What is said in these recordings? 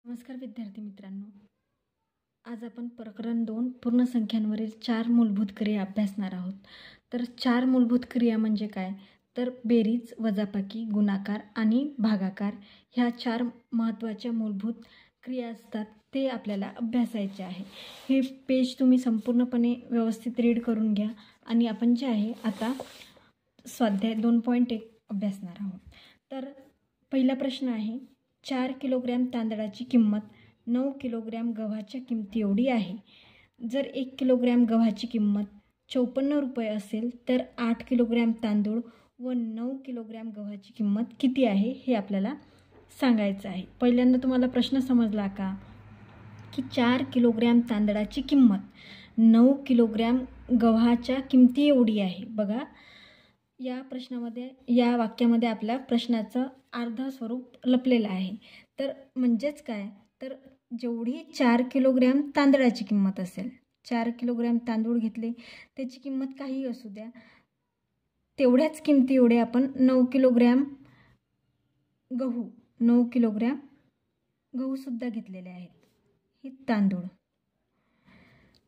नमस्कार विद्यार्थी मित्रांनो, आज आपण प्रकरण 2 पूर्ण संख्यांवरील 4 मूलभूत क्रिया अभ्यासणार आहोत. तर 4 मूलभूत क्रिया म्हणजे काय? तर बेरीज, वजाबाकी, गुणाकार आणि भागाकार ह्या 4 महत्त्वाच्या मूलभूत क्रिया असतात, ते आपल्याला अभ्यासायचे आहे. हे पेज तुम्ही संपूर्णपणे व्यवस्थित रीड करून घ्या आणि आपण जे आहे आता स्वाध्याय 2.1 अभ्यासणार आहोत. तर पहिला प्रश्न आहे, 4 किलोग्रॅम तांदळाची किंमत 9 किलोग्रॅम गव्हाच्या किमती एवढी आहे. जर 1 किलोग्रॅम गव्हाची किंमत 54 रुपये असेल तर 8 किलोग्रॅम तांदूळ व 9 किलोग्रॅम गव्हाची किंमत किती आहे हे आपल्याला सांगायचं आहे. पहिल्यांदा तुम्हाला प्रश्न समजला का की 4 किलोग्रॅम तांदळाची किंमत 9 किलोग्रॅम गव्हाच्या किमती एवढी आहे. बघा, या प्रश्नामध्ये, या वाक्यामध्ये आपल्या प्रश्नाचं अर्ध स्वरूप लपलेलं आहे. तर म्हणजेच काय, तर जेवढी 4 किलोग्रॅम तांदळाची किंमत असेल, 4 किलोग्रॅम तांदूळ घेतले, त्याची किंमत काहीही असू द्या, तेवढ्याच किमती एवढे आपण 9 किलोग्रॅम गहूसुद्धा घेतलेले आहेत, हे तांदूळ.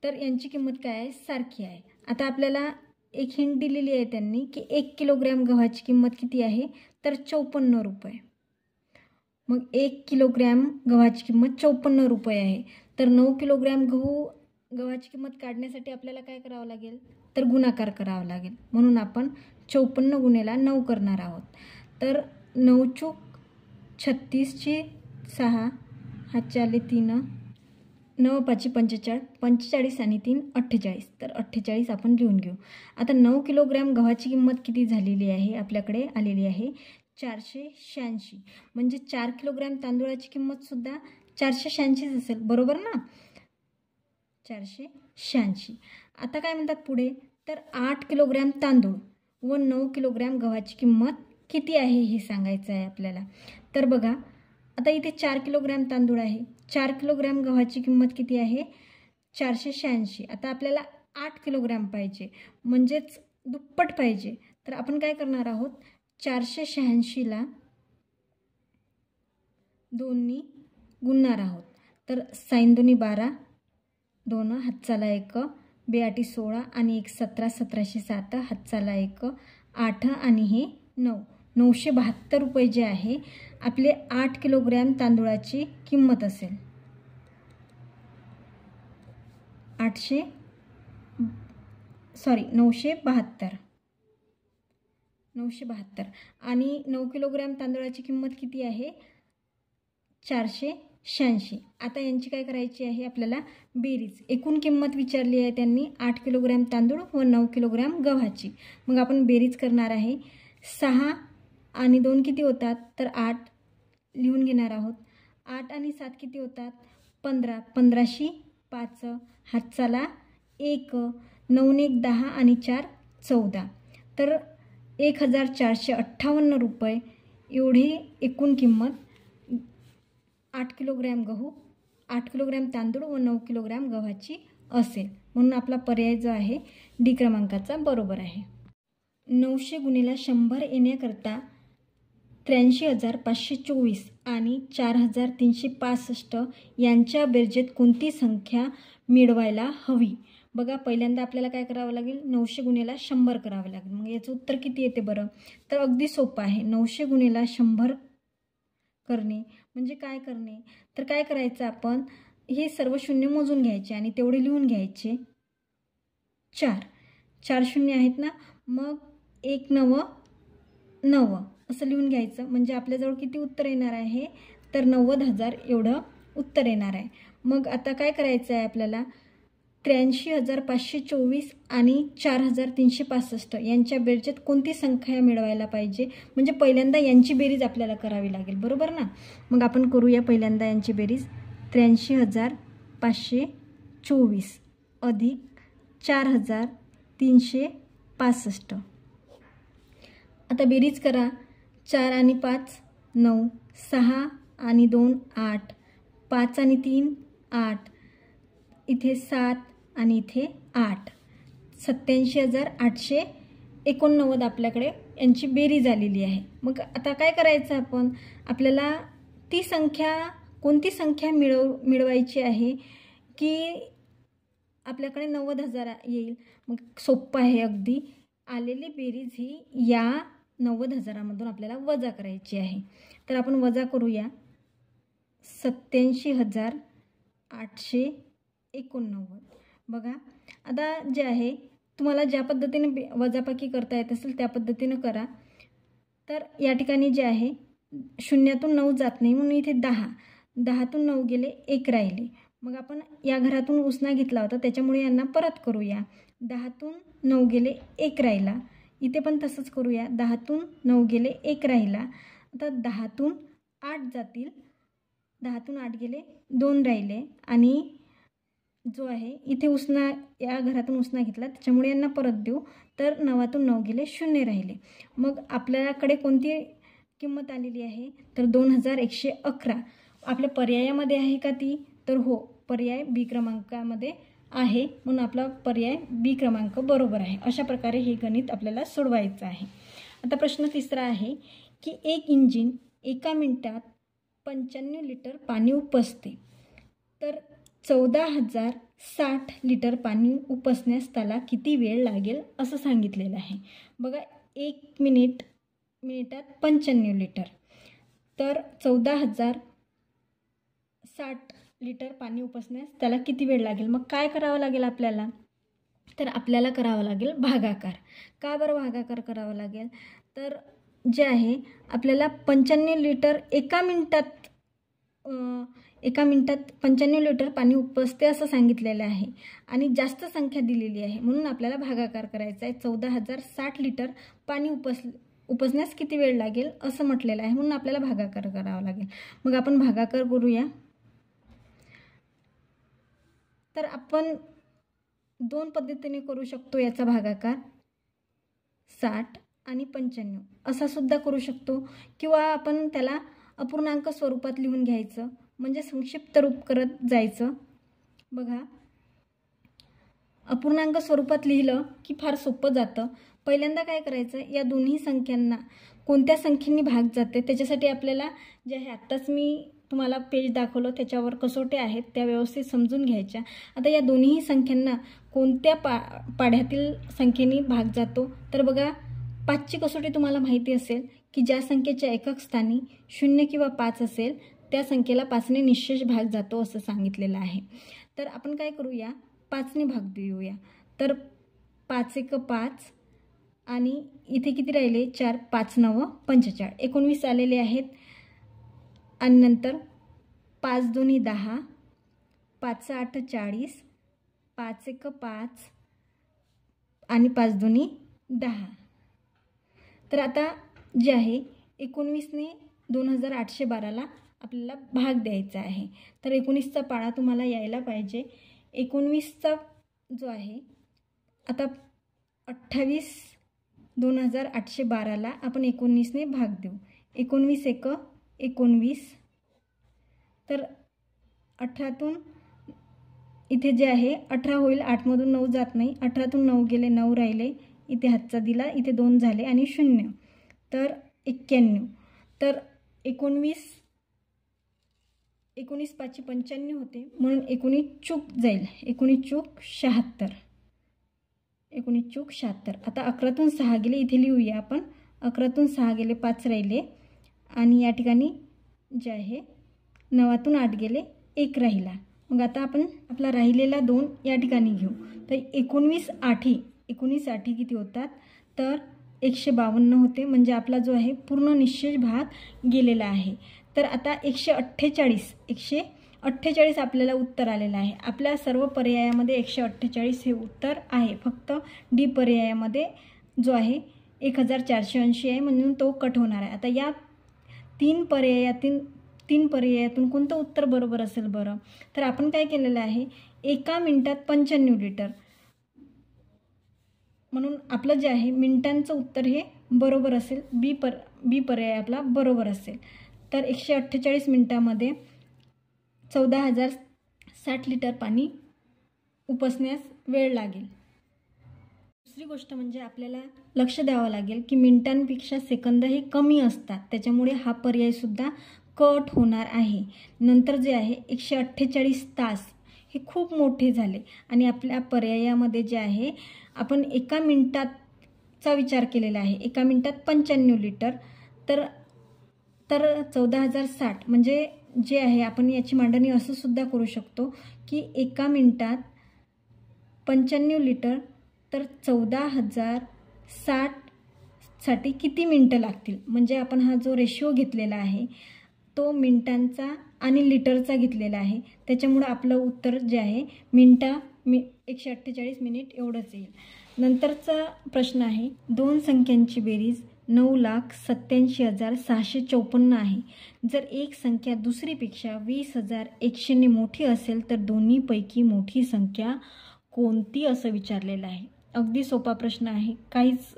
तर यांची किंमत काय आहे, सारखी आहे. आता आपल्याला एक हिंट दिलेली आहे त्यांनी की 1 किलोग्रॅम गव्हाची किंमत किती आहे, तर 54 रुपये. मग 1 किलोग्रॅम गव्हाची किंमत 54 रुपये आहे. तर 9 किलोग्रॅम गव्हाची किंमत काढण्यासाठी आपल्याला काय करावं लागेल, तर गुणाकार करावा लागेल. म्हणून आपण 54 गुणेला 9 करणार आहोत. तर 9 चूक 36 ची 6, हातचे आले 3, 9 5 45, 45 आणि 3 48. तर 48 आपण लिहून घेऊ. आता 9 किलोग्रॅम गव्हाची किंमत किती झालेली आहे, आपल्याकडे आलेली आहे 486. म्हणजे 4 किलोग्रॅम तांदूळाची किंमतसुद्धा 486 असेल, बरोबर ना, 486. आता काय म्हणतात पुढे, तर 8 किलोग्रॅम तांदूळ व 9 किलोग्रॅम गव्हाची किंमत किती आहे हे सांगायचं आहे आपल्याला. तर बघा, आता इथे 4 किलोग्रॅम तांदूळ आहे, 4 किलोग्रॅम गव्हाची किंमत किती आहे, 486. आता आपल्याला 8 किलोग्रॅम पाहिजे, म्हणजेच दुप्पट पाहिजे. तर आपण काय करणार आहोत, 486ला 2 ने गुणणार आहोत. तर 6 2 12, 2 हातचाला 1, 2 8 16 आणि 1 17, 17 7 हातचाला 1, 8 आणि हे 9, 972 रुपये जे आहे आपले 8 किलोग्रॅम तांदूळाची किंमत असेल. 972 आणि 9 किलोग्रॅम तांदूळाची किंमत किती आहे, 486. आता यांची काय करायची आहे आपल्याला, बेरीज. एकूण किंमत विचारली आहे त्यांनी 8 किलोग्रॅम तांदूळ व 9 किलोग्रॅम गव्हाची. मग आपण बेरीज करणार आहे. 6 आणि 2 किती होतात, तर 8 लिहून घेणार आहोत. 8 आणि 7 किती होतात, 15, 15शी 5, हातचाला 1, 9 ने 1 10 आणि 4 14. तर 1458 रुपये एवढी एकूण किंमत 8 किलोग्रॅम गहू, 8 किलोग्रॅम तांदूळ व 9 किलोग्रॅम गव्हाची असेल. म्हणून आपला पर्याय जो आहे डी क्रमांकाचा बरोबर आहे. 900 गुणिले 100 येण्याकरता 83,524 आणि 4,365 यांच्या बेरजेत कोणती संख्या मिळवायला हवी. बघा, पहिल्यांदा आपल्याला काय करावं लागेल, 900 गुणिले 100 करावं लागेल. मग याचं उत्तर किती येते बरं, तर अगदी सोपं आहे. 900 गुणिले 100 करणे म्हणजे काय करणे, तर काय करायचं, आपण हे सर्व शून्य मोजून घ्यायचे आणि तेवढे लिहून घ्यायचे. 4 शून्य आहेत ना, मग 1 9 9 असं लिहून घ्यायचं. म्हणजे आपल्याजवळ किती उत्तर येणार आहे, तर 90,000 एवढं उत्तर येणार आहे. मग आता काय करायचं आहे आपल्याला, 83,524 आणि 4,365 यांच्या बेरजेत कोणती संख्या मिळवायला पाहिजे, म्हणजे पहिल्यांदा यांची बेरीज आपल्याला करावी लागेल, बरोबर ना. मग आपण करूया पहिल्यांदा यांची बेरीज. 83,524 अधिक 4,365. आता बेरीज करा. 4 आणि 5 9, 6 आणि 2 8, 5 आणि 3 8, इथे 7 आणि इथे 8, 87,889 आपल्याकडे यांची बेरीज आलेली आहे. मग आता काय करायचं, आपल्याला ती संख्या कोणती संख्या मिळवायची आहे की आपल्याकडे 90,000 येईल. मग सोपं आहे अगदी. आलेली बेरीज ही या 90,000मधून आपल्याला वजा करायची आहे. तर आपण वजा करूया. 87,889. बघा आता जे आहे तुम्हाला ज्या पद्धतीने वजाबाकी करता येत असेल त्या पद्धतीनं करा. तर या ठिकाणी जे आहे शून्यातून 9 जात नाही म्हणून इथे 10तून 9 गेले 1 राहिले. मग आपण या घरातून उसना घेतला होता त्याच्यामुळे यांना परत करूया. 10तून 9 गेले 1 राहिला. इथे पण तसंच करूया. 10तून 9 गेले 1 राहिला. आता 10तून 8 जातील. 10तून 8 गेले 2 राहिले आणि जो आहे इथे उसना या घरातून उसना घेतला त्याच्यामुळे यांना परत देऊ. तर 9तून 9 गेले 0 राहिले. मग आपल्याकडे कोणती किंमत आलेली आहे तर 2111. आपल्या पर्यायामध्ये आहे का ती तर हो, पर्याय बी क्रमांकामध्ये आहे म्हणून आपला पर्याय बी क्रमांक बरोबर आहे. अशा प्रकारे हे गणित आपल्याला सोडवायचं आहे. आता प्रश्न तिसरा आहे की एक इंजिन एका मिनिटात 95 लिटर पाणी उपसते. तर 14,060 लिटर पाणी उपसण्यास त्याला किती वेळ लागेल असं सांगितलेलं आहे. बघा 1 मिनिटात 95 लिटर. तर 14,060 लिटर पाणी उपसण्यास त्याला किती वेळ लागेल. मग काय करावं लागेल आपल्याला तर आपल्याला करावं लागेल भागाकार. का बरं भागाकार करावा लागेल तर जे आहे आपल्याला 95 लिटर एका मिनिटात 95 लिटर पाणी उपसते असं सांगितलेलं आहे आणि जास्त संख्या दिलेली आहे म्हणून आपल्याला भागाकार करायचा आहे. 14,060 लिटर पाणी उपसण्यास किती वेळ लागेल असं म्हटलेलं आहे म्हणून आपल्याला भागाकार करावा लागेल. मग आपण भागाकार करूया. तर आपण 2 पद्धतीने करू शकतो याचा भागाकार. 60 आणि 95 असा सुद्धा करू शकतो किंवा आपण त्याला अपूर्णांक स्वरूपात लिहून घ्यायचं म्हणजे संक्षिप्त रूप करत जायचं. बघा अपूर्णांक स्वरूपात लिहिलं की फार सोपं जातं. पहिल्यांदा काय करायचं या दोन्ही संख्यांना कोणत्या संख्येने भाग जाते त्याच्यासाठी आपल्याला जे आहे आत्ताच मी तुम्हाला पेज दाखवलं त्याच्यावर कसोट्या आहेत त्या व्यवस्थित समजून घ्यायच्या. आता या दोन्ही संख्यांना कोणत्या पाढ्यातील संख्येने भाग जातो तर बघा 5ची कसोटी तुम्हाला माहिती असेल की ज्या संख्येच्या एकक स्थानी 0 किंवा 5 असेल त्या संख्येला 5ने निश्चेष भाग जातो असं सांगितलेलं आहे. तर आपण काय करूया 5ने भाग देऊया. तर 5 एक 5 आणि इथे किती राहिले 4. 5 9 45 19 आलेले आहेत. आणि नंतर 5 2 10 5 8 40 5 1 5 आणि 5 2 10. तर आता जे आहे 19ने 2812ला आपल्याला भाग द्यायचा आहे. तर 19चा पाढा तुम्हाला यायला पाहिजे. 19चा जो आहे आता 28 2812ला आपण 19ने भाग देऊ. 19 1 19. तर 18तून इथे जे आहे 18 होईल. 8मधून 9 जात नाही. 18तून 9 गेले 9 राहिले. इथे हातचा दिला इथे 2 झाले आणि 0 तर 91. तर 19 5 95 होते म्हणून 19 चूक जाईल. 19 चूक 76. 19 चूक 76. आता 11तून 6 गेले इथे लिहूया आपण. 11तून 6 गेले 5 राहिले आणि या ठिकाणी जे आहे 9तून 8 गेले 1 राहिला. मग आता आपण आपला राहिलेला 2 या ठिकाणी घेऊ. तर 19 आठी किती होतात तर 152 होते म्हणजे आपला जो आहे पूर्ण निश्चेष भाग गेलेला आहे. तर आता 148 आपल्याला उत्तर आलेलं आहे. आपल्या सर्व पर्यायामध्ये 148 हे उत्तर आहे. फक्त डी पर्यायामध्ये जो आहे 1480 आहे म्हणून तो कट होणार आहे. आता या 3 पर्यायातून कोणतं उत्तर बरोबर असेल बरं तर आपण काय केलेलं आहे एका मिनिटात 95 लिटर म्हणून आपलं जे आहे मिनिटांचं उत्तर हे बरोबर असेल. बी पर्याय आपला बरोबर असेल. तर 148 मिनिटामध्ये 14,060 लिटर पाणी उपसण्यास वेळ लागेल. दुसरी गोष्ट म्हणजे आपल्याला लक्ष द्यावं लागेल की मिनिटांपेक्षा सेकंद हे कमी असतात त्याच्यामुळे हा पर्यायसुद्धा कट होणार आहे. नंतर जे आहे 148 तास हे खूप मोठे झाले आणि आपल्या पर्यायामध्ये जे आहे आपण एका मिनिटाचा विचार केलेला आहे. एका मिनिटात 95 लिटर, तर 14,060 म्हणजे जे आहे आपण याची मांडणी असं सुद्धा करू शकतो की एका मिनिटात 95 लिटर तर 14,060 साठी किती मिनटं लागतील. म्हणजे आपण हा जो रेशिओ घेतलेला आहे तो मिनिटांचा आणि लिटरचा घेतलेला आहे. त्याच्यामुळे आपलं उत्तर जे आहे 148 मिनिट एवढंच येईल. नंतरचा प्रश्न आहे, दोन संख्यांची बेरीज 9,87,654 आहे. जर एक संख्या दुसरीपेक्षा 20,100 ने मोठी असेल तर दोन्हीपैकी मोठी संख्या कोणती असं विचारलेलं आहे. अगदी सोपा प्रश्न आहे, काहीच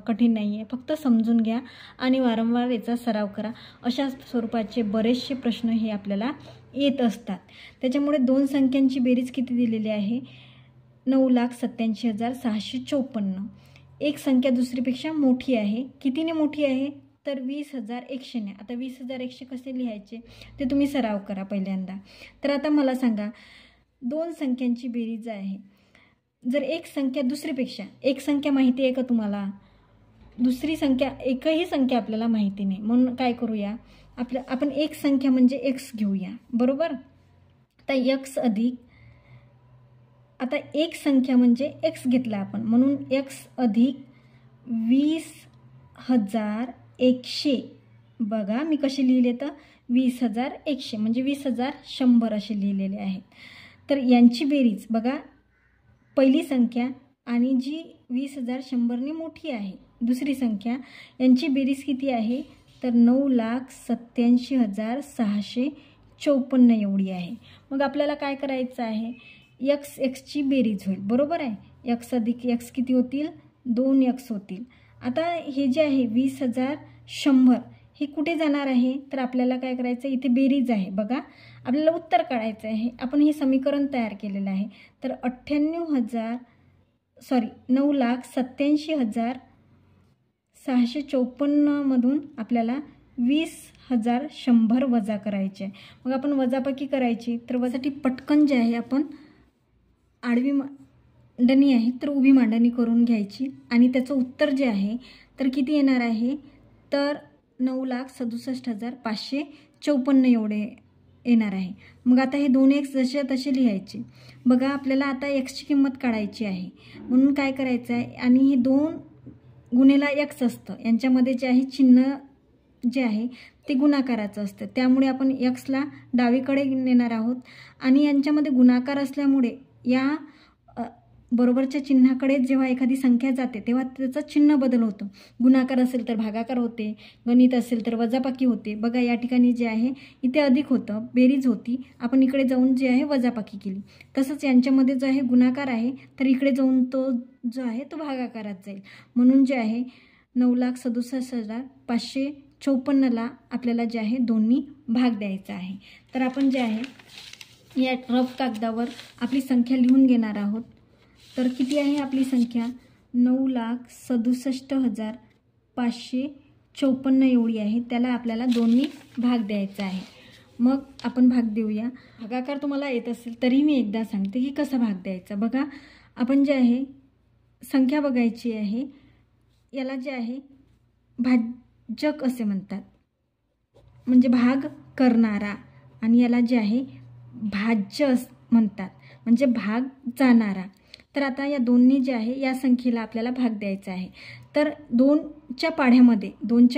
कठीण नाही आहे. फक्त समजून घ्या आणि वारंवार याचा सराव करा. अशा स्वरूपाचे बरेचसे प्रश्न हे आपल्याला येत असतात. त्याच्यामुळे दोन संख्यांची बेरीज किती दिलेली आहे, 9,87,654. एक संख्या दुसरीपेक्षा मोठी आहे. कितीने मोठी आहे तर 20,100 ने. आता 20,100 कसे लिहायचे ते तुम्ही सराव करा पहिल्यांदा. तर आता मला सांगा, दोन संख्यांची बेरीज आहे. जर एक संख्या दुसरीपेक्षा, एक संख्या माहिती आहे का तुम्हाला, दुसरी संख्या एकही संख्या आपल्याला माहिती नाही. म्हणून काय करूया, आपण एक संख्या म्हणजे x घेऊया, बरोबर. आता x अधिक, आता एक संख्या म्हणजे x घेतला आपण, म्हणून x अधिक 20,100. बघा मी कसे लिहिले तर 20,100 म्हणजे 20,100 असे लिहिलेले आहेत. तर यांची बेरीज बघा, पहिली संख्या आणि जी 20,100 ने मोठी आहे दुसरी संख्या, यांची बेरीज किती आहे तर 9,87,654 एवढी आहे. मग आपल्याला काय करायचं आहे, x ची बेरीज होईल, बरोबर आहे. x अधिक x किती होतील, 2x होतील. आता हे जे आहे 20,100 हे कुठे जाणार आहे तर आपल्याला काय करायचं, इथे बेरीज आहे बघा, आपल्याला उत्तर काढायचं आहे. आपण हे समीकरण तयार केलेलं आहे. तर 9,87,654 मधून आपल्याला 20,100 वजा करायचे. मग आपण वजाबाकी करायची, तर वजासाठी पटकन जे आहे आपण आडवी मांडणी आहे तर उभी मांडणी करून घ्यायची आणि त्याचं उत्तर जे आहे तर किती येणार आहे तर 9,67,554 एवढे येणार आहे. मग आता हे दोन x जसे तसे लिहायचे. बघा आपल्याला आता x ची किंमत काढायची आहे, म्हणून काय करायचं आहे, आणि हे 2 गुणेला x असतं, यांच्यामध्ये जे आहे चिन्ह जे आहे ते गुणाकाराचं असतं. त्यामुळे आपण x ला डावीकडे नेणार आहोत आणि यांच्यामध्ये गुणाकार असल्यामुळे या बरोबरच्या चिन्हाकडे जेव्हा एखादी संख्या जाते तेव्हा त्याचं चिन्ह बदल होतं. गुणाकार असेल तर भागाकार होते, गणित असेल तर वजाबाकी होते. बघा या ठिकाणी जे आहे इथे अधिक होतं, बेरीज होती, आपण इकडे जाऊन जे आहे वजाबाकी केली. तसंच यांच्यामध्ये जो आहे गुणाकार आहे तर इकडे जाऊन तो जो आहे तो भागाकारात जाईल. म्हणून जे आहे 9,67,554ला आपल्याला जे आहे दोन्ही भाग द्यायचा आहे. तर आपण जे आहे या रफ कागदावर आपली संख्या लिहून घेणार आहोत. तर किती आहे आपली संख्या, 9,67,554 एवढी आहे. त्याला आपल्याला दोन्ही भाग द्यायचा आहे. मग आपण भाग देऊया. भागाकार तुम्हाला येत असेल तरी मी एकदा सांगते की कसा भाग द्यायचा. बघा आपण जे आहे संख्या बघायची आहे, याला जे आहे भाजक असे म्हणतात, म्हणजे भाग करणारा, आणि याला जे आहे भाज्य म्हणतात, म्हणजे भाग जाणारा. तर आता या दोन्ही जे आहे या संख्येला आपल्याला भाग द्यायचा आहे. तर 2च्या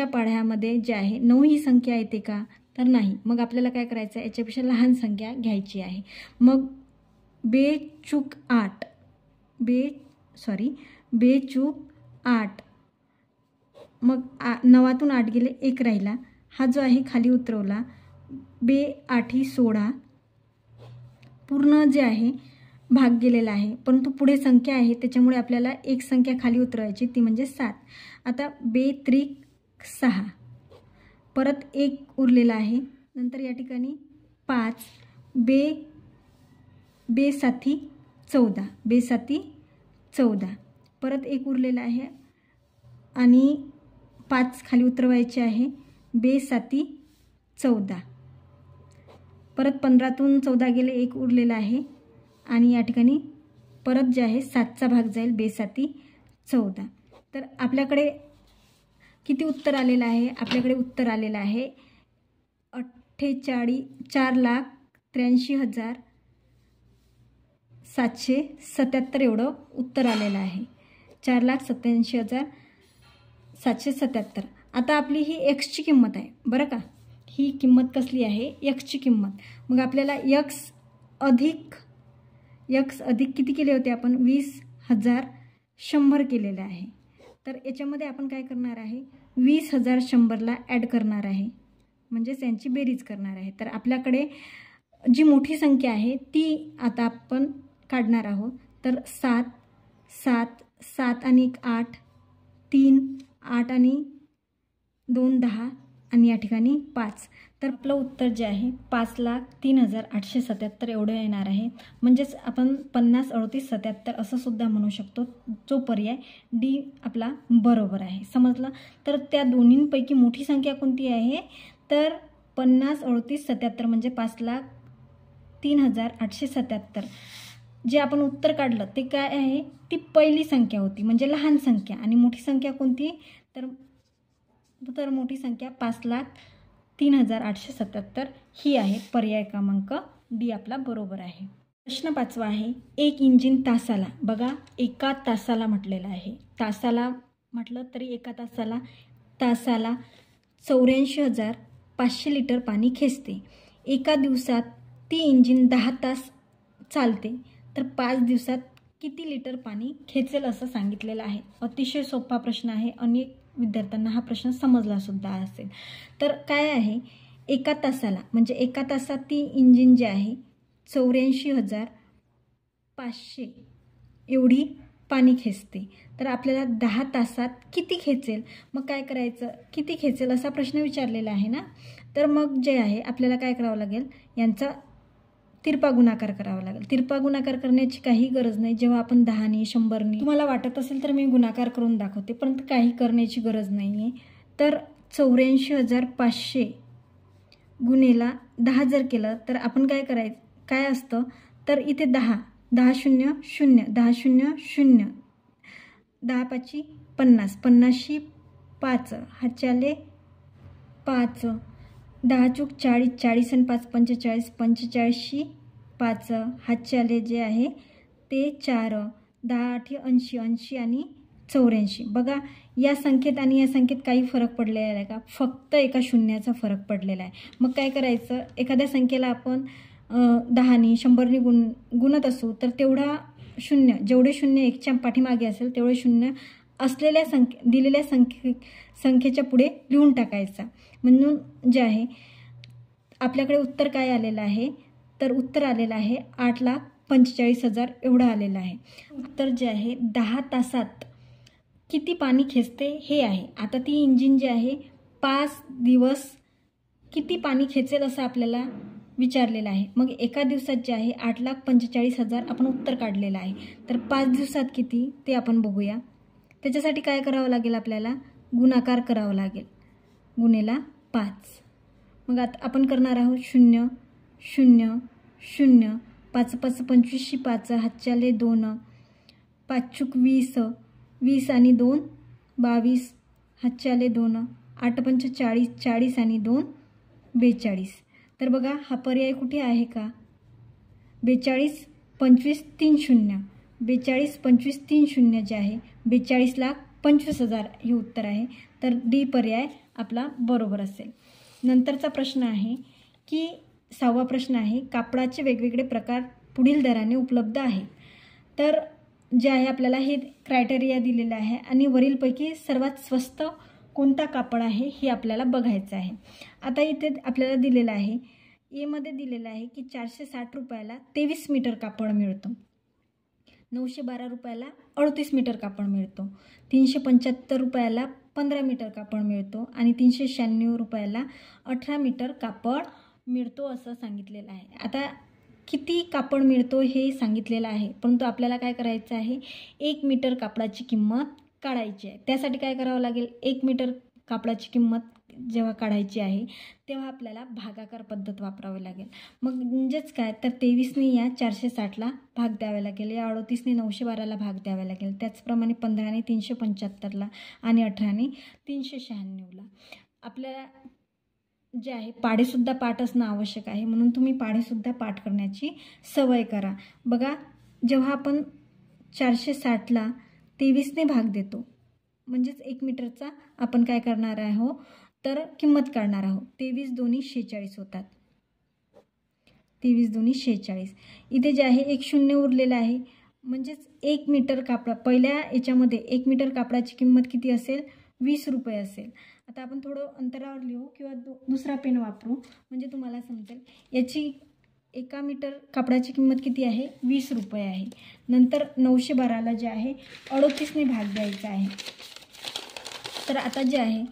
पाढ्यामध्ये जे आहे 9 ही संख्या येते का तर नाही. मग आपल्याला काय करायचं आहे, याच्यापेक्षा लहान संख्या घ्यायची आहे. मग बेचूक 8 मग 9तून 8 गेले, 1 राहिला, हा जो आहे खाली उतरवला, 2 16 पूर्ण जे आहे भाग गेलेला आहे, परंतु पुढे संख्या आहे त्याच्यामुळे आपल्याला एक संख्या खाली उतरवायची, ती म्हणजे 7. आता 2 6 परत 1 उरलेला आहे, नंतर या ठिकाणी 5 बे 7 14 परत 1 उरलेला आहे आणि 5 खाली उतरवायचे आहे, 2 7 14 परत 15तून 14 गेले, 1 उरलेला आहे आणि या ठिकाणी परत जे आहे 7चा भाग जाईल, बेसाती 14. तर आपल्याकडे किती उत्तर आलेलं आहे? आपल्याकडे उत्तर आलेलं आहे 4,83,777 एवढं उत्तर आलेलं आहे. 4,87,777. आता आपली ही एक्सची किंमत आहे बरं का. ही किंमत कसली आहे? एक्सची किंमत. मग आपल्याला एक्स अधिक किती केले होते आपण? 20,100 केलेलं आहे. तर याच्यामध्ये आपण काय करणार आहे? 20,100ला ॲड करणार आहे, म्हणजेच यांची बेरीज करणार आहे. तर आपल्याकडे जी मोठी संख्या आहे ती आता आपण काढणार आहोत. तर 7 आणि 1 8, 3 8 आणि 2 10 आणि या ठिकाणी 5. तर आपलं उत्तर जे आहे 5,03,877 एवढं येणार आहे. म्हणजेच आपण 50 38 77 असं सुद्धा म्हणू शकतो. जो पर्याय डी आपला बरोबर आहे. समजलं? तर त्या दोन्हींपैकी मोठी संख्या कोणती आहे? तर 50 38 77 म्हणजे 5,03,877. जे आपण उत्तर काढलं ते काय आहे? ती पहिली संख्या होती, म्हणजे लहान संख्या. आणि मोठी संख्या कोणती? तर मोठी संख्या 5,03,877 ही आहे. पर्याय क्रमांक डी आपला बरोबर आहे. प्रश्न 5वा आहे, एक इंजिन तासाला, बघा एका तासाला म्हटलेलं आहे. तासाला म्हटलं तरी एका तासाला 84,500 लिटर पाणी खेचते. एका दिवसात ती इंजिन 10 तास चालते, तर 5 दिवसात किती लिटर पाणी खेचेल असं सांगितलेलं आहे. अतिशय सोपा प्रश्न आहे. अनेक विद्यार्थ्यांना हा प्रश्न समजला सुद्धा असेल. तर काय आहे? एका तासाला म्हणजे एका तासात ती इंजिन जे आहे 84,500 एवढी पाणी खेचते. तर आपल्याला 10 तासात किती खेचेल? मग काय करायचं? किती खेचेल असा प्रश्न विचारलेला आहे ना. तर मग जे आहे आपल्याला काय करावं लागेल? यांचा तिरपा गुणाकार करावा लागेल. तिरपा गुणाकार करण्याची काही गरज नाही. जेव्हा आपण 10नी 100नी, तुम्हाला वाटत असेल तर मी गुणाकार करून दाखवते, परंतु काही करण्याची गरज नाही आहे. तर 84,500 गुणेला 10 जर केलं तर आपण काय करायचं? काय असतं? तर इथे 10 0 0 10 0 0 10 5 50 50 5 हातच्याले 5 10 चूक 40 40 आणि 5 45 45 5 हातच्याले जे आहे ते 4 10 8 80 80 आणि 84. बघा या संख्येत आणि या संख्येत काही फरक पडलेला आहे का? फक्त एका शून्याचा फरक पडलेला आहे. मग काय करायचं? एखाद्या संख्येला आपण 10नी 100नी गुणत असू तर तेवढा शून्य, जेवढे शून्य एकच्या पाठीमागे असेल तेवढे शून्य असलेल्या दिलेल्या संख्येच्या पुढे लिहून टाकायचा. म्हणून जे आहे आपल्याकडे उत्तर काय आलेलं आहे? तर उत्तर आलेलं आहे 8,45,000 एवढं आलेलं आहे. उत्तर जे आहे 10 तासात किती पाणी खेचते हे आहे. आता ती इंजिन जे आहे 5 दिवस किती पाणी खेचेल असं आपल्याला विचारलेलं आहे. मग एका दिवसात जे आहे 8,45,000 आपण उत्तर काढलेलं आहे. तर 5 दिवसात किती ते आपण बघूया. त्याच्यासाठी काय करावं लागेल? आपल्याला गुणाकार करावं लागेल. गुणेला 5. मग आता आपण करणार आहोत 0 0 0 5 5 25 5 हातच्याले 2 5 चूक 20 20 आणि 2 22 हातच्याले 2 8 5 40 40 आणि 2 42. तर बघा हा पर्याय कुठे आहे का? 42 25 3 0 42 25 3 0 जे आहे 42,25,000 हे उत्तर आहे. तर डी पर्याय आपला बरोबर असेल. नंतरचा प्रश्न आहे की 6वा प्रश्न आहे, कापडाचे वेगवेगळे प्रकार पुढील दराने उपलब्ध आहेत. तर जे आहे आपल्याला हे क्रायटेरिया दिलेलं आहे आणि वरीलपैकी सर्वात स्वस्त कोणता कापड आहे हे आपल्याला बघायचं आहे. आता इथे आपल्याला दिलेलं आहे, एमध्ये दिलेलं आहे की 460 रुपयाला 23 मीटर कापड मिळतो, 912 रुपयाला 38 मीटर कापड मिळतो, 375 रुपयाला 15 मीटर कापड मिळतो आणि 396 रुपयाला 18 मीटर कापड मिळतो असं सांगितलेलं आहे. आता किती कापड मिळतो हे सांगितलेलं आहे, परंतु आपल्याला काय करायचं आहे? 1 मीटर कापडाची किंमत काढायची आहे. त्यासाठी काय करावं लागेल? 1 मीटर कापडाची किंमत जेव्हा काढायची आहे तेव्हा आपल्याला भागाकार पद्धत वापरावी लागेल. मग म्हणजेच काय, तर 23ने या 460ला भाग द्यावे लागेल, या 38ने 912ला भाग द्यावा लागेल, त्याचप्रमाणे 15ने 375ला आणि 18ने 396ला. आपल्याला जे आहे पाढेसुद्धा पाठ असणं आवश्यक आहे, म्हणून तुम्ही पाढेसुद्धा पाठ करण्याची सवय करा. बघा, जेव्हा आपण 460ला 23ने भाग देतो म्हणजेच 1 मीटरचा आपण काय करणार आहोत, तर किंमत काढणार आहोत. 23 दोन्ही 46 होतात. 23 दोन्ही 46. इथे जे आहे एक शून्य उरलेलं आहे, म्हणजेच 1 मीटर कापडा, पहिल्या याच्यामध्ये 1 मीटर कापडाची किंमत किती असेल, 20 रुपये असेल. आता आपण थोडं अंतरावर लिहू किंवा दुसरा पेन वापरू म्हणजे तुम्हाला समजेल. याची 1 मीटर कापडाची किंमत किती आहे, 20 रुपये आहे. नंतर 912ला जे आहे 38ने भाग द्यायचा आहे. तर आता जे आहे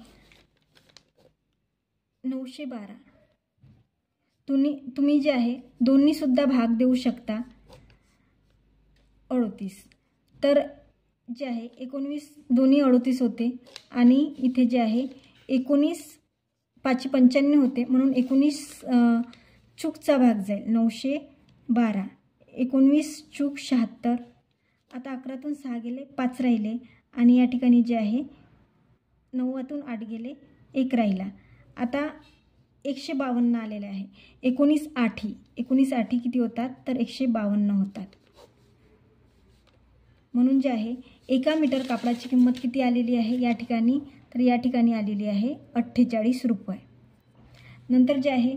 912 तुम्ही जे आहे दोन्हीसुद्धा भाग देऊ शकता 38. तर जे आहे 19 दोन्ही 38 होते आणि इथे जे आहे 19 5 95 होते, म्हणून 19 चूकचा भाग जाईल 912. 19 चूक 76. आता 11तून 6 गेले, 5 राहिले आणि या ठिकाणी जे आहे 9तून 8 गेले, 1 राहिला. आता 152 आलेले आहे. 19 आठी किती होतात, तर 152 होतात. म्हणून जे आहे 1 मीटर कापडाची किंमत किती आलेली आहे या ठिकाणी, तर या ठिकाणी आलेली आहे 48 रुपये. नंतर जे आहे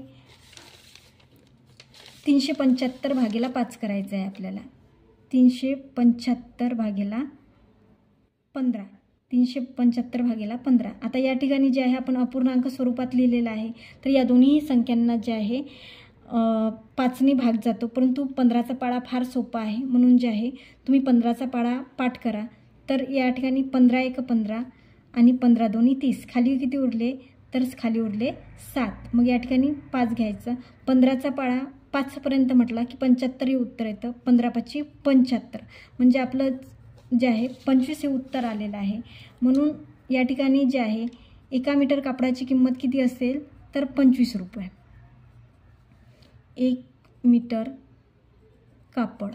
375 भागेला 5 करायचं आहे आपल्याला. 375 भागेला 15. 375 भागेला 15. आता या ठिकाणी जे आहे आपण अपूर्णांक स्वरूपात लिहिलेलं आहे, तर या दोन्ही संख्यांना जे आहे 5ने भाग जातो, परंतु 15चा पाढा फार सोपा आहे, म्हणून जे आहे तुम्ही 15चा पाढा पाठ करा. तर या ठिकाणी 15 1 15 आणि 15 दोन्ही 30. खाली किती उरले, तर खाली उरले 7. मग या ठिकाणी 5 घ्यायचं. 15चा पाढा 5पर्यंत म्हटला की 75 हे उत्तर येतं. 15 5 75 म्हणजे आपलं जे आहे 25 हे उत्तर आलेलं आहे. म्हणून या ठिकाणी जे आहे 1 मीटर कापडाची किंमत किती असेल, तर 25 रुपये. 1 मीटर कापड.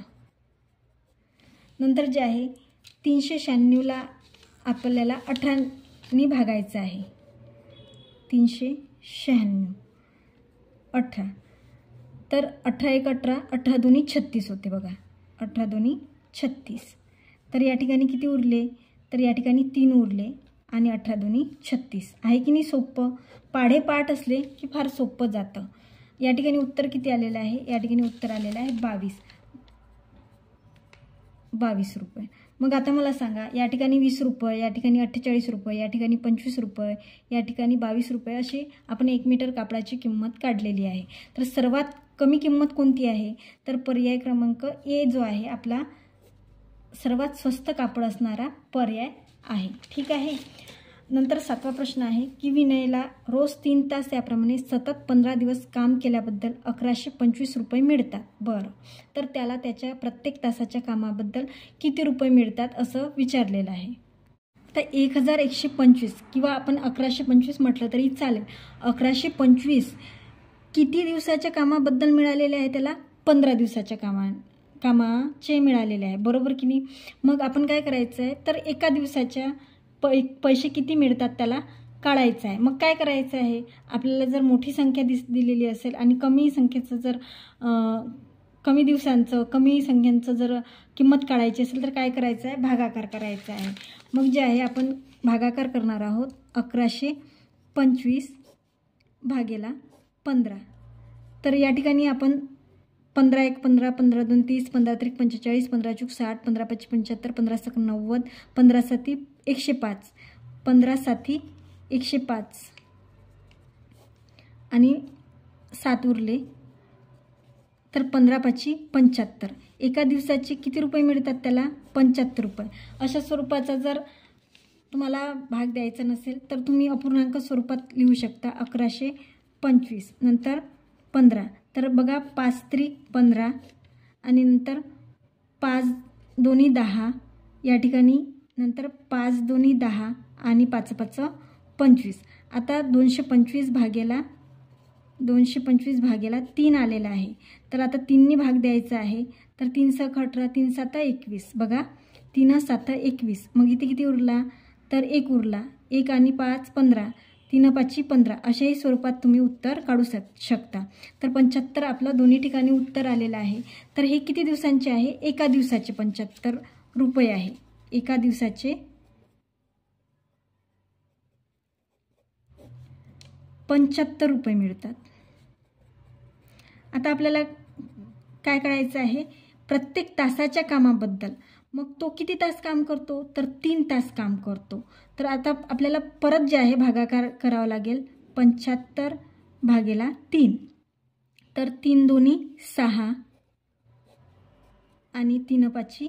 नंतर जे आहे 396ला आपल्याला 18ने भागायचं आहे. 396 18. तर 18 1 18, 18 दोन्ही 36 होते. बघा 18 दोन्ही 36. तर या ठिकाणी किती उरले, तर या ठिकाणी 3 उरले आणि 18 दोन्ही 36. आहे की नाही सोपं. पाढे पाठ असले की फार सोपं जातं. या ठिकाणी उत्तर किती आलेलं आहे, या ठिकाणी उत्तर आलेलं आहे 22 रुपये. मग आता मला सांगा, या ठिकाणी 20 रुपये, या ठिकाणी 48 रुपये, या ठिकाणी 25 रुपये, या ठिकाणी 22 रुपये अशी आपण 1 मीटर कापडाची किंमत काढलेली आहे. तर सर्वात कमी किंमत कोणती आहे, तर पर्याय क्रमांक ए जो आहे आपला सर्वात स्वस्त कापड असणारा पर्याय आहे. ठीक आहे. नंतर 7वा प्रश्न आहे की विनयला रोज 3 तास याप्रमाणे सतत 15 दिवस काम केल्याबद्दल 1125 रुपये मिळतात. बरं, तर त्याला त्याच्या प्रत्येक तासाच्या कामाबद्दल किती रुपये मिळतात असं विचारलेलं आहे. तर 1125 किंवा आपण 1125 म्हटलं तरी चालेल. 1125 किती दिवसाच्या कामाबद्दल मिळालेले आहे, त्याला 15 दिवसाच्या कामाचे मिळालेले आहे. बरोबर की नाही. मग आपण काय करायचं आहे, तर एका दिवसाच्या पैसे किती मिळतात त्याला काढायचं आहे. मग काय करायचं आहे, आपल्याला जर मोठी संख्या दिलेली असेल आणि कमी संख्येचं जर कमी संख्यांचं जर किंमत काढायची असेल तर काय करायचं आहे, भागाकार करायचा आहे. मग जे आहे आपण भागाकार करणार आहोत 1125 भागेला 15. तर या ठिकाणी आपण 15 1 15, 15 2 30, 15 3 45, 15 चूक 60, 15 5 75, 15 7 90, 15 7 105, 15 7 105 आणि 7 उरले, तर 15 5 75. एका दिवसाचे किती रुपये मिळतात त्याला, 75 रुपये. अशा स्वरूपाचा जर तुम्हाला भाग द्यायचा नसेल तर तुम्ही अपूर्णांक स्वरूपात लिहू शकता 1125 नंतर 15. तर बघा 5 3 15 आणि नंतर 5 दोन्ही 10 या ठिकाणी, नंतर 5 दोन्ही 10 आणि 5 5 25. आता 225 भागेला 3 आलेला आहे, तर आता 3नी भाग द्यायचा आहे. तर 3 × 18, 3 × 7 = 21. बघा 3 × 7 = 21. मग इथे किती उरला? तर 1 उरला. 1 आणि 5 15, 3 × 5 = 15. अशाही स्वरूपात तुम्ही उत्तर काढू शकता. तर 75 आपलं दोन्ही ठिकाणी उत्तर आलेलं आहे. तर हे किती दिवसांचे आहे? एका दिवसाचे 75 रुपये आहे. एका दिवसाचे 75 रुपये मिळतात. आता आपल्याला काय करायचं आहे? प्रत्येक तासाच्या कामाबद्दल. मग तो किती तास काम करतो? तर 3 तास काम करतो. तर आता आपल्याला परत जे आहे भागाकार करावा लागेल. 75 भागेला 3. तर 3 दोन्ही 6 आणि 3 × 5 =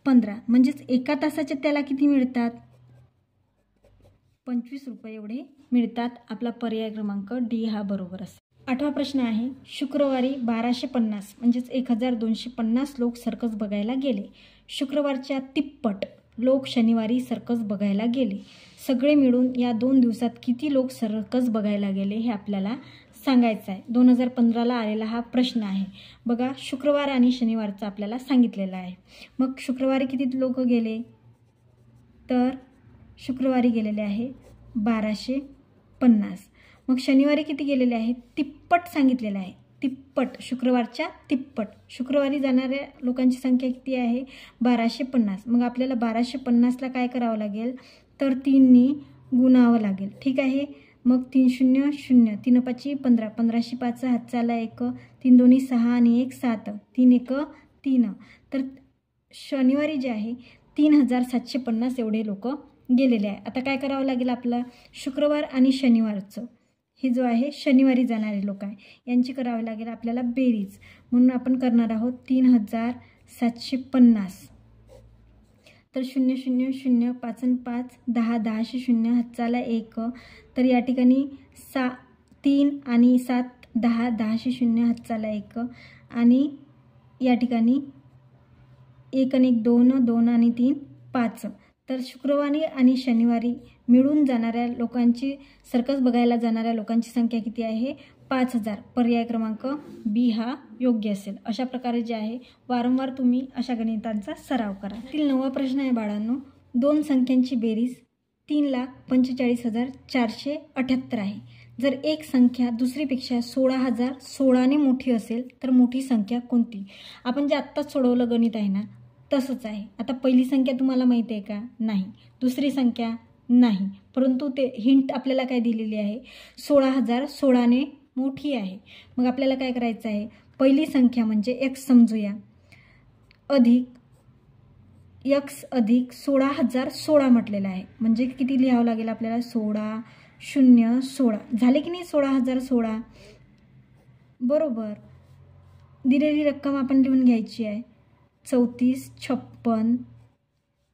15. म्हणजेच एका तासाचे त्याला किती मिळतात? 25 रुपये एवढे मिळतात. आपला पर्याय क्रमांक डी हा बरोबर असेल. 8वा प्रश्न आहे. शुक्रवारी 1250 म्हणजेच 1250 लोक सर्कस बघायला गेले. शुक्रवारच्या तिप्पट लोक शनिवारी सर्कस बघायला गेले. सगळे मिळून या 2 दिवसात किती लोक सर्कस बघायला गेले हे आपल्याला सांगायचं आहे. 2015ला आलेला हा प्रश्न आहे. बघा शुक्रवार आणि शनिवारचा आपल्याला सांगितलेला आहे. मग शुक्रवारी किती लोक गेले? तर शुक्रवारी गेलेले आहे 1250. मग शनिवारी किती गेलेले आहेत? तिप्पट सांगितलेलं आहे. तिप्पट, शुक्रवारच्या तिप्पट. शुक्रवारी जाणाऱ्या लोकांची संख्या किती आहे? 1250. मग आपल्याला 1250ला काय करावं लागेल? तर 3नी गुणावं लागेल. ठीक आहे. मग 3 0 0, 3 × 5 = 15, 15 × 5 हातचाला 1, 3 दोन्ही 6 आणि 1 7, 3 1 3. तर शनिवारी जे आहे 3750 एवढे लोक गेलेले आहे. आता काय करावं लागेल आपलं? शुक्रवार आणि शनिवारचं हे जो आहे शनिवारी जाणारे लोक आहे यांची करावी लागेल आपल्याला बेरीज. म्हणून आपण करणार आहोत 3750. तर 0 0 0, 5 आणि 5 10, 10 × 0 हातचाला 1. तर या ठिकाणी 3 आणि 7 10, 10 × 0 हातचाला 1. आणि या ठिकाणी 1 आणि 1 2, 2 आणि 3 5. तर शुक्रवारी आणि शनिवारी मिळून जाणाऱ्या लोकांची, सर्कस बघायला जाणाऱ्या लोकांची संख्या किती आहे? 5000. पर्याय क्रमांक बी हा योग्य असेल. अशा प्रकारे जे आहे वारंवार तुम्ही अशा गणितांचा सराव करा. यातील 9वा प्रश्न आहे बाळांनो. 2 संख्यांची बेरीज 3,45,478 आहे. जर एक संख्या दुसरीपेक्षा 16,016ने मोठी असेल तर मोठी संख्या कोणती? आपण जे आत्ताच सोडवलं गणित आहे ना तसंच आहे. आता पहिली संख्या तुम्हाला माहिती आहे का? नाही. दुसरी संख्या नाही. परंतु ते हिंट आपल्याला काय दिलेली आहे? 16,016ने मोठी आहे. मग आपल्याला काय करायचं आहे? पहिली संख्या म्हणजे x समजूया, अधिक x अधिक 16,016 म्हटलेलं आहे. म्हणजे किती लिहावं लागेल आपल्याला? 16 0 16. झाले की नाही 16,016? बरोबर. दिलेली रक्कम आपण लिहून घ्यायची आहे. 34 56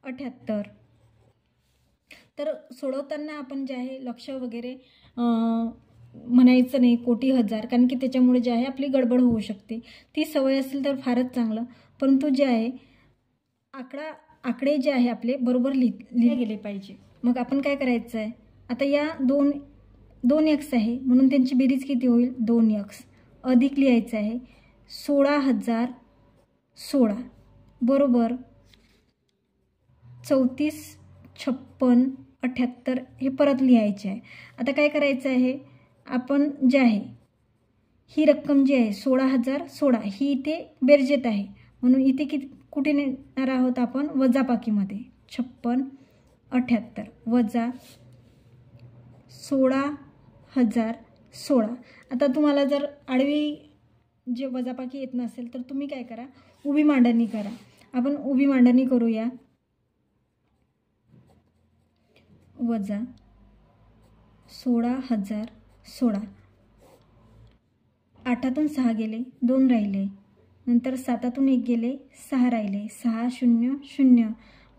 78. तर सोडवताना आपण जे आहे लक्ष वगैरे म्हणायचं नाही कोटी हजार, कारण की त्याच्यामुळे जे आहे आपली गडबड होऊ शकते. ती सवय असेल तर फारच चांगलं. परंतु जे आहे आकडे जे आहे आपले बरोबर लिहिले गेले पाहिजे. मग आपण काय करायचं आहे? आता या 2x आहे म्हणून त्यांची बेरीज किती होईल? 2x. अधिक लिहायचं आहे 16,016 बरोबर 34 56 78 हे परत लिहायचे आहे. आता काय करायचं आहे? आपण जे आहे ही रक्कम जी आहे 16,016 ही इथे बेरजेत आहे म्हणून इथे कुठे नेणार आहोत आपण? वजाबाकीमध्ये. 56 78 वजा 16,016. आता तुम्हाला जर आडवी जे वजाबाकी येत नसेल तर तुम्ही काय करा? उभी मांडणी करा. आपण उभी मांडणी करूया. वजा 16,016. 8तून 6 गेले 2 राहिले. नंतर 7तून 1 गेले 6 राहिले. 6 0 0.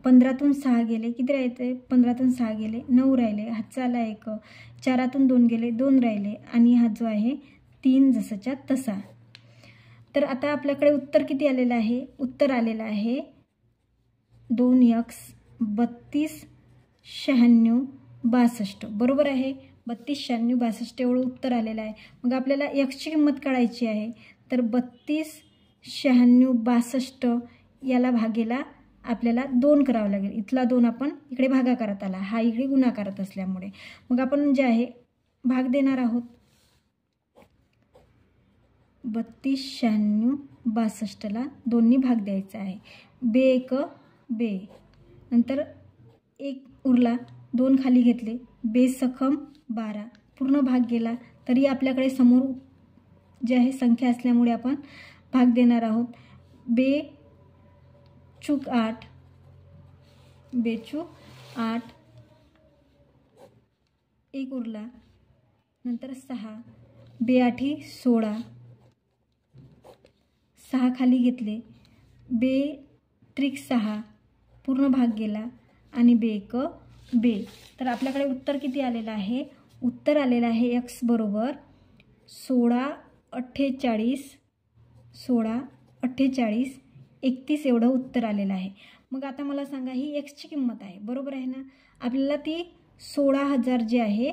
15तून 6 गेले किती राहते? 15तून 6 गेले 9 राहिले. हातचा आला 1. 4तून 2 गेले 2 राहिले. आणि हा जो आहे 3 जसाच्या तसा. तर आता आपल्याकडे उत्तर किती आलेलं आहे? उत्तर आलेलं आहे 2x 32 96 62 बरोबर आहे. 32,96,62 एवढं उत्तर आलेलं आहे. मग आपल्याला एक्सची किंमत काढायची आहे. तर 32,96,62 याला भागेला आपल्याला 2 करावं लागेल. इथला 2 आपण इकडे भागाकारात आला, हा इकडे गुणाकारात असल्यामुळे. मग आपण जे आहे भाग देणार आहोत. 32,96,62ला 2नी भाग द्यायचा आहे. बे 1 बे, नंतर 1 उरला, 2 खाली घेतले, बे सखम 12 पूर्ण भाग गेला. तरी आपल्याकडे समोर जे आहे संख्या असल्यामुळे आपण भाग देणार आहोत. बे चूक 8, बेचूक 8, 1 उरला, नंतर 6, बे 8 16, 6 खाली घेतले, बे त्रिक 6 पूर्ण भाग गेला आणि बे 1 बे. तर आपल्याकडे उत्तर किती आलेलं आहे? उत्तर आलेलं आहे एक्स बरोबर 16,48 31 एवढं उत्तर आलेलं आहे. मग आता मला सांगा, ही एक्सची किंमत आहे, बरोबर आहे ना? आपल्याला ती 16,000 जे आहे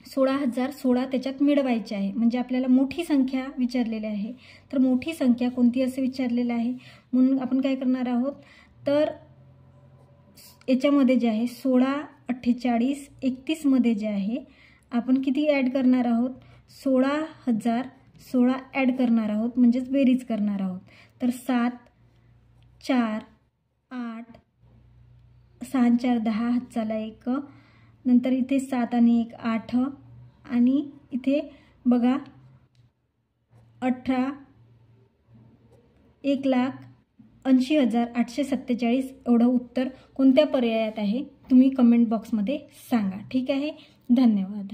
16,016 त्याच्यात मिळवायची आहे. म्हणजे आपल्याला मोठी संख्या विचारलेली आहे. तर मोठी संख्या कोणती असं विचारलेलं आहे, म्हणून आपण काय करणार आहोत, तर याच्यामध्ये जे आहे 16, 48, 31 मध्ये जे आहे आपण किती ॲड करणार आहोत? 16,016 ॲड करणार आहोत, म्हणजेच बेरीज करणार आहोत. तर 7, 4, 8, 6 4 10 हातचाला 1, नंतर इथे 7 आणि 1 8, आणि इथे बघा 18, 1,80,847 एवढं उत्तर कोणत्या पर्यायात आहे तुम्ही कमेंट बॉक्समध्ये सांगा. ठीक आहे, धन्यवाद.